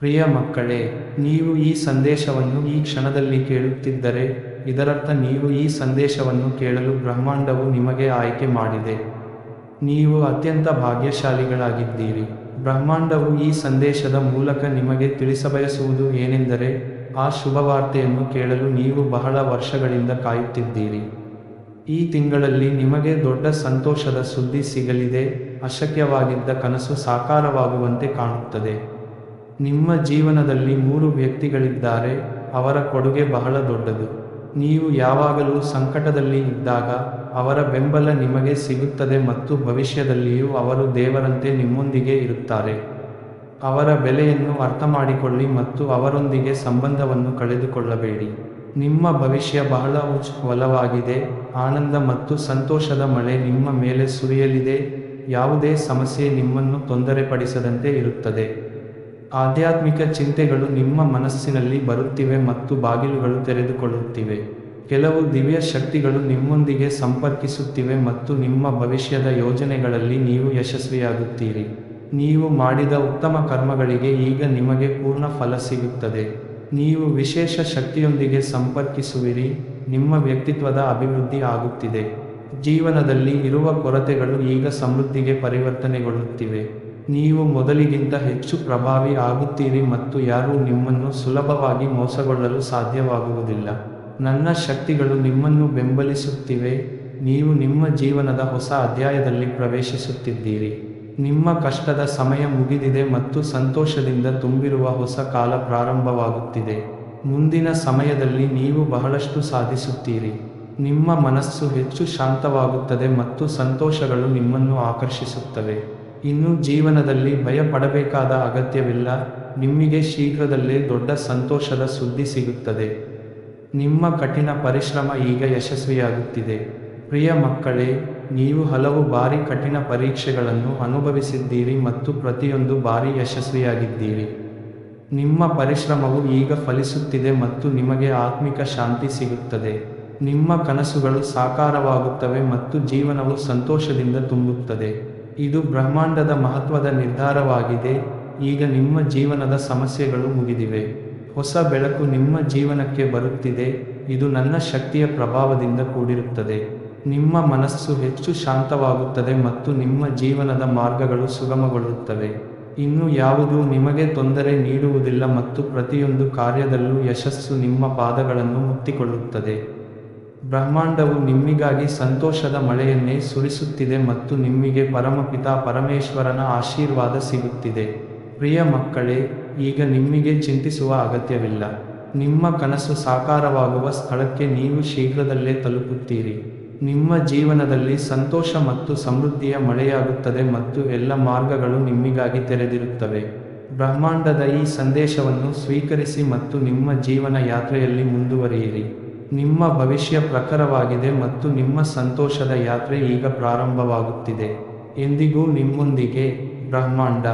ಪ್ರಿಯ ಮಕ್ಕಳೇ, ನೀವು ಈ ಸಂದೇಶವನ್ನು ಈ ಕ್ಷಣದಲ್ಲಿ ಕೇಳುತ್ತಿದ್ದರೆ, ಇದರರ್ಥ ನೀವು ಈ ಸಂದೇಶವನ್ನು ಕೇಳಲು ಬ್ರಹ್ಮಾಂಡವು ನಿಮಗೆ ಆಯ್ಕೆ ಮಾಡಿದೆ. ನೀವು ಅತ್ಯಂತ ಭಾಗ್ಯಶಾಲಿಗಳಾಗಿದ್ದೀರಿ. ಬ್ರಹ್ಮಾಂಡವು ಈ ಸಂದೇಶದ ಮೂಲಕ ನಿಮಗೆ ತಿಳಿಸಬಯಸುವುದು ಏನೆಂದರೆ, ಆ ಶುಭವಾರ್ತೆಯನ್ನು ಕೇಳಲು ನೀವು ಬಹಳ ವರ್ಷಗಳಿಂದ ಕಾಯುತ್ತಿದ್ದೀರಿ. ಈ ತಿಂಗಳಲ್ಲಿ ನಿಮಗೆ ದೊಡ್ಡ ಸಂತೋಷದ ಸುದ್ದಿ ಸಿಗಲಿದೆ. ಅಶಕ್ಯವಾಗಿದ್ದ ಕನಸು ಸಾಕಾರವಾಗುವಂತೆ ಕಾಣುತ್ತದೆ. ನಿಮ್ಮ ಜೀವನದಲ್ಲಿ 3 ವ್ಯಕ್ತಿಗಳಿದ್ದಾರೆ, ಅವರ ಕೊಡುಗೆ ಬಹಳ ದೊಡ್ಡದು. ನೀವು ಯಾವಾಗಲೂ ಸಂಕಟದಲ್ಲಿ ಇದ್ದಾಗ ಅವರ ಬೆಂಬಲ ನಿಮಗೆ ಸಿಗುತ್ತದೆ ಮತ್ತು ಭವಿಷ್ಯದಲ್ಲಿಯೂ ಅವರು ದೇವರಂತೆ ನಿಮ್ಮೊಂದಿಗೆ ಇರುತ್ತಾರೆ. ಅವರ ಬೆಲೆಯನ್ನು ಅರ್ಥಮಾಡಿಕೊಳ್ಳಿ ಮತ್ತು ಅವರೊಂದಿಗೆ ಸಂಬಂಧವನ್ನು ಕಳೆದುಕೊಳ್ಳಬೇಡಿ. ನಿಮ್ಮ ಭವಿಷ್ಯ ಬಹಳ ಉಜ್ವಲವಾಗಿದೆ. ಆನಂದ ಮತ್ತು ಸಂತೋಷದ ಮಳೆ ನಿಮ್ಮ ಮೇಲೆ ಸುರಿಯಲಿದೆ. ಯಾವುದೇ ಸಮಸ್ಯೆ ನಿಮ್ಮನ್ನು ತೊಂದರೆಪಡಿಸದಂತೆ ಇರುತ್ತದೆ. ಆಧ್ಯಾತ್ಮಿಕ ಚಿಂತೆಗಳು ನಿಮ್ಮ ಮನಸ್ಸಿನಲ್ಲಿ ಬರುತ್ತಿವೆ ಮತ್ತು ಬಾಗಿಲುಗಳು ತೆರೆದುಕೊಳ್ಳುತ್ತಿವೆ. ಕೆಲವು ದಿವ್ಯ ಶಕ್ತಿಗಳು ನಿಮ್ಮೊಂದಿಗೆ ಸಂಪರ್ಕಿಸುತ್ತಿವೆ ಮತ್ತು ನಿಮ್ಮ ಭವಿಷ್ಯದ ಯೋಜನೆಗಳಲ್ಲಿ ನೀವು ಯಶಸ್ವಿಯಾಗುತ್ತೀರಿ. ನೀವು ಮಾಡಿದ ಉತ್ತಮ ಕರ್ಮಗಳಿಗೆ ಈಗ ನಿಮಗೆ ಪೂರ್ಣ ಫಲ ಸಿಗುತ್ತದೆ. ನೀವು ವಿಶೇಷ ಶಕ್ತಿಯೊಂದಿಗೆ ಸಂಪರ್ಕಿಸುವಿರಿ. ನಿಮ್ಮ ವ್ಯಕ್ತಿತ್ವದ ಅಭಿವೃದ್ಧಿ ಆಗುತ್ತಿದೆ. ಜೀವನದಲ್ಲಿ ಇರುವ ಕೊರತೆಗಳು ಈಗ ಸಮೃದ್ಧಿಗೆ ಪರಿವರ್ತನೆಗೊಳ್ಳುತ್ತಿವೆ. ನೀವು ಮೊದಲಿಗಿಂತ ಹೆಚ್ಚು ಪ್ರಭಾವಿ ಆಗುತ್ತೀರಿ ಮತ್ತು ಯಾರೂ ನಿಮ್ಮನ್ನು ಸುಲಭವಾಗಿ ಮೋಸಗೊಳ್ಳಲು ಸಾಧ್ಯವಾಗುವುದಿಲ್ಲ. ನನ್ನ ಶಕ್ತಿಗಳು ನಿಮ್ಮನ್ನು ಬೆಂಬಲಿಸುತ್ತಿವೆ. ನೀವು ನಿಮ್ಮ ಜೀವನದ ಹೊಸ ಅಧ್ಯಾಯದಲ್ಲಿ ಪ್ರವೇಶಿಸುತ್ತಿದ್ದೀರಿ. ನಿಮ್ಮ ಕಷ್ಟದ ಸಮಯ ಮುಗಿದಿದೆ ಮತ್ತು ಸಂತೋಷದಿಂದ ತುಂಬಿರುವ ಹೊಸ ಕಾಲ ಪ್ರಾರಂಭವಾಗುತ್ತಿದೆ. ಮುಂದಿನ ಸಮಯದಲ್ಲಿ ನೀವು ಬಹಳಷ್ಟು ಸಾಧಿಸುತ್ತೀರಿ. ನಿಮ್ಮ ಮನಸ್ಸು ಹೆಚ್ಚು ಶಾಂತವಾಗುತ್ತದೆ ಮತ್ತು ಸಂತೋಷಗಳು ನಿಮ್ಮನ್ನು ಆಕರ್ಷಿಸುತ್ತವೆ. ಇನ್ನು ಜೀವನದಲ್ಲಿ ಭಯ ಪಡಬೇಕಾದ ಅಗತ್ಯವಿಲ್ಲ. ನಿಮಗೆ ಶೀಘ್ರದಲ್ಲೇ ದೊಡ್ಡ ಸಂತೋಷದ ಸುದ್ದಿ ಸಿಗುತ್ತದೆ. ನಿಮ್ಮ ಕಠಿಣ ಪರಿಶ್ರಮ ಈಗ ಯಶಸ್ವಿಯಾಗುತ್ತಿದೆ. ಪ್ರಿಯ ಮಕ್ಕಳೇ, ನೀವು ಹಲವು ಬಾರಿ ಕಠಿಣ ಪರೀಕ್ಷೆಗಳನ್ನು ಅನುಭವಿಸಿದ್ದೀರಿ ಮತ್ತು ಪ್ರತಿಯೊಂದು ಬಾರಿ ಯಶಸ್ವಿಯಾಗಿದ್ದೀರಿ. ನಿಮ್ಮ ಪರಿಶ್ರಮವು ಈಗ ಫಲಿಸುತ್ತಿದೆ ಮತ್ತು ನಿಮಗೆ ಆತ್ಮಿಕ ಶಾಂತಿ ಸಿಗುತ್ತದೆ. ನಿಮ್ಮ ಕನಸುಗಳು ಸಾಕಾರವಾಗುತ್ತವೆ ಮತ್ತು ಜೀವನವು ಸಂತೋಷದಿಂದ ತುಂಬುತ್ತದೆ. ಇದು ಬ್ರಹ್ಮಾಂಡದ ಮಹತ್ವದ ನಿರ್ಧಾರವಾಗಿದೆ. ಈಗ ನಿಮ್ಮ ಜೀವನದ ಸಮಸ್ಯೆಗಳು ಮುಗಿದಿವೆ. ಹೊಸ ಬೆಳಕು ನಿಮ್ಮ ಜೀವನಕ್ಕೆ ಬರುತ್ತಿದೆ. ಇದು ನನ್ನ ಶಕ್ತಿಯ ಪ್ರಭಾವದಿಂದ ಕೂಡಿರುತ್ತದೆ. ನಿಮ್ಮ ಮನಸ್ಸು ಹೆಚ್ಚು ಶಾಂತವಾಗುತ್ತದೆ ಮತ್ತು ನಿಮ್ಮ ಜೀವನದ ಮಾರ್ಗಗಳು ಸುಗಮಗೊಳ್ಳುತ್ತವೆ. ಇನ್ನು ಯಾವುದೂ ನಿಮಗೆ ತೊಂದರೆ ನೀಡುವುದಿಲ್ಲ ಮತ್ತು ಪ್ರತಿಯೊಂದು ಕಾರ್ಯದಲ್ಲೂ ಯಶಸ್ಸು ನಿಮ್ಮ ಪಾದಗಳನ್ನು ಮುತ್ತಿಕೊಳ್ಳುತ್ತದೆ. ಬ್ರಹ್ಮಾಂಡವು ನಿಮ್ಮಿಗಾಗಿ ಸಂತೋಷದ ಮಳೆಯನ್ನೇ ಸುರಿಸುತ್ತಿದೆ ಮತ್ತು ನಿಮಗೆ ಪರಮಪಿತಾ ಪರಮೇಶ್ವರನ ಆಶೀರ್ವಾದ ಸಿಗುತ್ತಿದೆ. ಪ್ರಿಯ ಮಕ್ಕಳೇ, ಈಗ ನಿಮಗೆ ಚಿಂತಿಸುವ ಅಗತ್ಯವಿಲ್ಲ. ನಿಮ್ಮ ಕನಸು ಸಾಕಾರವಾಗುವ ಸ್ಥಳಕ್ಕೆ ನೀವು ಶೀಘ್ರದಲ್ಲೇ ತಲುಪುತ್ತೀರಿ. ನಿಮ್ಮ ಜೀವನದಲ್ಲಿ ಸಂತೋಷ ಮತ್ತು ಸಮೃದ್ಧಿಯ ಮಳೆಯಾಗುತ್ತದೆ ಮತ್ತು ಎಲ್ಲ ಮಾರ್ಗಗಳು ನಿಮಗಾಗಿ ತೆರೆದಿರುತ್ತವೆ. ಬ್ರಹ್ಮಾಂಡದ ಈ ಸಂದೇಶವನ್ನು ಸ್ವೀಕರಿಸಿ ಮತ್ತು ನಿಮ್ಮ ಜೀವನ ಯಾತ್ರೆಯಲ್ಲಿ ಮುಂದುವರಿಯಿರಿ. ನಿಮ್ಮ ಭವಿಷ್ಯ ಪ್ರಖರವಾಗಿದೆ ಮತ್ತು ನಿಮ್ಮ ಸಂತೋಷದ ಯಾತ್ರೆ ಈಗ ಪ್ರಾರಂಭವಾಗುತ್ತಿದೆ. ಎಂದಿಗೂ ನಿಮ್ಮೊಂದಿಗೆ ಬ್ರಹ್ಮಾಂಡ.